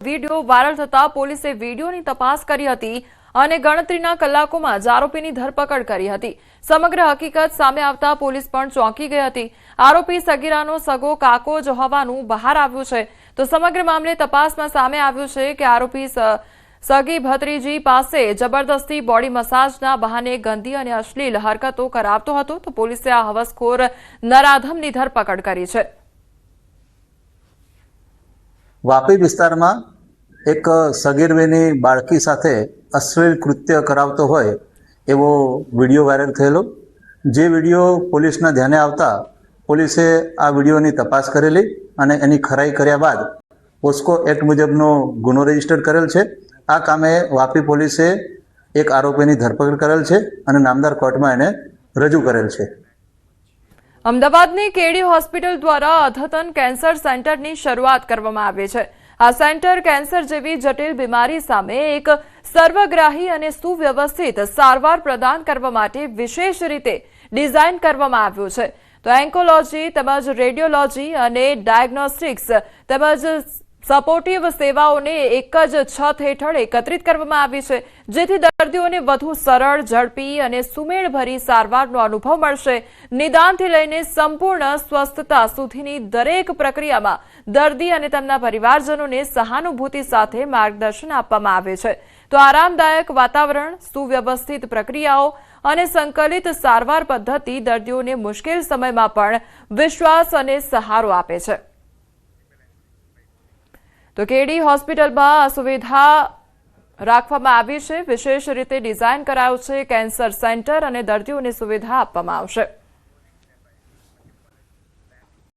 Video viral थता पोलीसे वीडियोनी तपास करी हती અને ગણતરીના કલાકોમાં જ આરોપીની ધરપકડ કરી હતી। સમગ્ર હકીકત સામે આવતા પોલીસ પણ ચોંકી ગઈ હતી। આરોપી સગીરાનો સગો કાકો જ હોવાનું બહાર આવ્યું છે। તો સમગ્ર મામલે તપાસમાં સામે આવ્યું છે કે આરોપી સગી ભત્રીજી પાસે જબરદસ્તી બોડી મસાજના બહાને ગંદી અને અશ્લીલ હરકતો કરાવતો હતો। તો પોલીસે આ હવસખોર નરાધમની ધરપકડ કરી છે। વાપી વિસ્તારમાં એક સગીર બેની બાળકી સાથે અશ્લીલ કૃત્ય કરાવતો હોય એવો વિડીયો વાયરલ થયેલો। જે વિડીયો પોલીસના ધ્યાને આવતા પોલીસે આ વિડીયોની તપાસ કરેલી અને એની ખરાઈ કર્યા બાદ પોસ્કો એક્ટ મુજબનો ગુનો રજીસ્ટર કરેલ છે। આ કામે વાપી પોલીસે એક આરોપીની ધરપકડ કરેલ છે અને નામદાર કોર્ટમાં એને રજૂ કરેલ છે। અમદાવાદની કેડી હોસ્પિટલ દ્વારા અદ્યતન કેન્સર સેન્ટરની શરૂઆત કરવામાં આવી છે। આ સેન્ટર કેન્સર જેવી જટિલ બીમારી સામે એક સર્વગ્રાહી અને સુવ્યવસ્થિત સારવાર પ્રદાન કરવા માટે વિશેષ રીતે ડિઝાઇન કરવામાં આવ્યું છે। તો એન્કોલોજી તેમજ રેડિયોલોજી અને ડાયગ્નોસ્ટિક્સ તેમજ સપોર્ટિવ સેવાઓને એક જ છત હેઠળ એકત્રિત કરવામાં આવી છે, જેથી દર્દીઓને વધુ સરળ, ઝડપી અને સુમેળભરી સારવારનો અનુભવ મળશે। નિદાનથી લઈને સંપૂર્ણ સ્વસ્થતા સુધીની દરેક પ્રક્રિયામાં દર્દી અને તેમના પરિવારજનોને સહાનુભૂતિ સાથે માર્ગદર્શન આપવામાં આવે છે। તો આરામદાયક વાતાવરણ, સુવ્યવસ્થિત પ્રક્રિયાઓ અને સંકલિત સારવાર પદ્ધતિ દર્દીઓને મુશ્કેલ સમયમાં પણ વિશ્વાસ અને સહારો આપે છે। તો કેડી હોસ્પિટલમાં આ સુવિધા રાખવામાં આવી છે। વિશેષ રીતે ડિઝાઇન કરાયું છે કેન્સર સેન્ટર અને દર્દીઓને સુવિધા આપવામાં આવશે।